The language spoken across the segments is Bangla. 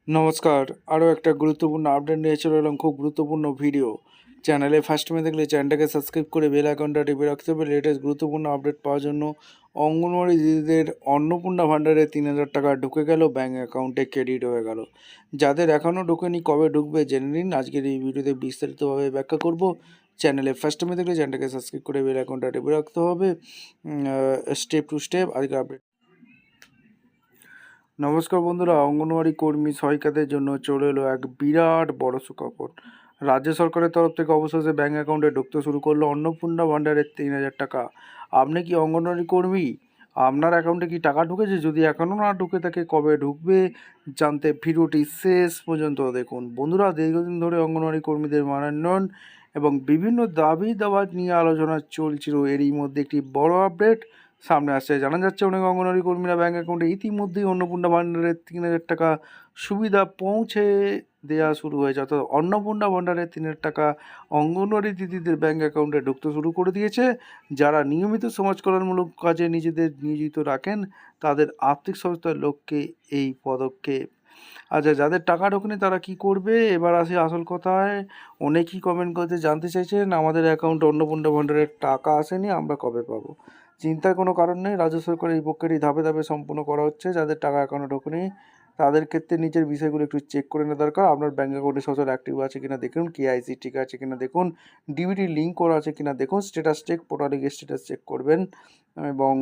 নমস্কার, আরও একটা গুরুত্বপূর্ণ আপডেট নিয়ে চলে এলাম। খুব গুরুত্বপূর্ণ ভিডিও। চ্যানেলে ফার্স্ট টাইম দেখলে চ্যানেলটাকে সাবস্ক্রাইব করে বেল আইকনটা টিপে রাখতে হবে লেটেস্ট গুরুত্বপূর্ণ আপডেট পাওয়ার জন্য। অঙ্গনওয়াড়ি দিদিদের অন্নপূর্ণা ভাণ্ডারে 3,000 টাকা ঢুকে গেল, ব্যাঙ্ক অ্যাকাউন্টে ক্রেডিট হয়ে গেল। যাদের এখনও ঢোকেনি কবে ঢুকবে জেনে নিন। আজকের এই ভিডিওতে বিস্তারিতভাবে ব্যাখ্যা করব। চ্যানেলে ফার্স্ট টাইমে দেখলে চ্যানেলটাকে সাবস্ক্রাইব করে বেল আইকনটা টিপে রাখতে হবে। স্টেপ টু স্টেপ আজকের আপডেট। নমস্কার বন্ধুরা, অঙ্গনওয়াড়ি কর্মী সহায়িকাদের জন্য চলে এলো এক বিরাট বড় সুখবর। রাজ্য সরকারের তরফ থেকে অবশেষে ব্যাঙ্ক অ্যাকাউন্টে ঢুকতে শুরু করলো অন্নপূর্ণা ভাণ্ডারের 3,000 টাকা। আপনি কি অঙ্গনওয়াড়ি কর্মী? আপনার অ্যাকাউন্টে কি টাকা ঢুকেছে? যদি এখনও না ঢুকে থাকে কবে ঢুকবে জানতে ভিডিওটি শেষ পর্যন্ত দেখুন। বন্ধুরা, দীর্ঘদিন ধরে অঙ্গনওয়াড়ি কর্মীদের মানোন্নয়ন এবং বিভিন্ন দাবি দাওয়া নিয়ে আলোচনা চলছিল। এরই মধ্যে একটি বড় আপডেট সামনে আসছে। জানা যাচ্ছে অনেক অঙ্গনওয়াড়ি কর্মীরা ব্যাঙ্ক অ্যাকাউন্টে ইতিমধ্যেই অন্নপূর্ণা ভাণ্ডারের 3,000 টাকা সুবিধা পৌঁছে দেওয়া শুরু হয়েছে। অর্থাৎ অন্নপূর্ণা ভাণ্ডারের 3,000 টাকা অঙ্গনওয়াড়ি দিদিদের ব্যাঙ্ক অ্যাকাউন্টে ঢুকতে শুরু করে দিয়েছে। যারা নিয়মিত সমাজ কল্যাণমূলক কাজে নিজেদের নিয়োজিত রাখেন তাদের আর্থিক সহায়তার লক্ষ্যে এই পদক্ষেপ। আচ্ছা, যাদের টাকা ঢোকেনি তারা কি করবে? এবার আসি আসল কথায়। অনেকেই কমেন্ট করতে জানতে চাইছেন, আমাদের অ্যাকাউন্টে অন্নপূর্ণা ভাণ্ডারের টাকা আসেনি, আমরা কবে পাবো? চিন্তার কোনো কারণ নেই। রাজ্য সরকারের এই প্রক্রিয়াটি ধাপে ধাপে সম্পূর্ণ করা হচ্ছে। যাদের টাকা অ্যাকাউন্টে ঢোকেনি তাদের ক্ষেত্রে নিচের বিষয়গুলো একটু চেক করে নেওয়া দরকার। আপনার ব্যাঙ্ক অ্যাকাউন্টে সচল অ্যাক্টিভ আছে কিনা দেখুন, কেআইসি ঠিক আছে কিনা দেখুন, ডিবিটি লিঙ্ক করা আছে কিনা দেখুন, স্ট্যাটাস চেক, পোর্টালে গিয়ে স্ট্যাটাস চেক করবেন এবং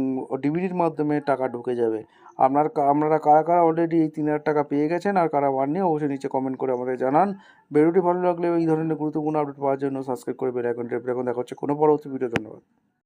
ডিবিটির মাধ্যমে টাকা ঢুকে যাবে। আপনারা কারা কারা অলরেডি এই 3,000 টাকা পেয়ে গেছেন আর কারা পাননি অবশ্যই নিচে কমেন্ট করে আমাদের জানান। ভিডিওটি ভালো লাগলে এই ধরনের গুরুত্বপূর্ণ আপডেট পাওয়ার জন্য সাবস্ক্রাইব করে বেল আইকনটি টিপে রাখুন। দেখা হচ্ছে কোনো পরবর্তী ভিডিও। ধন্যবাদ।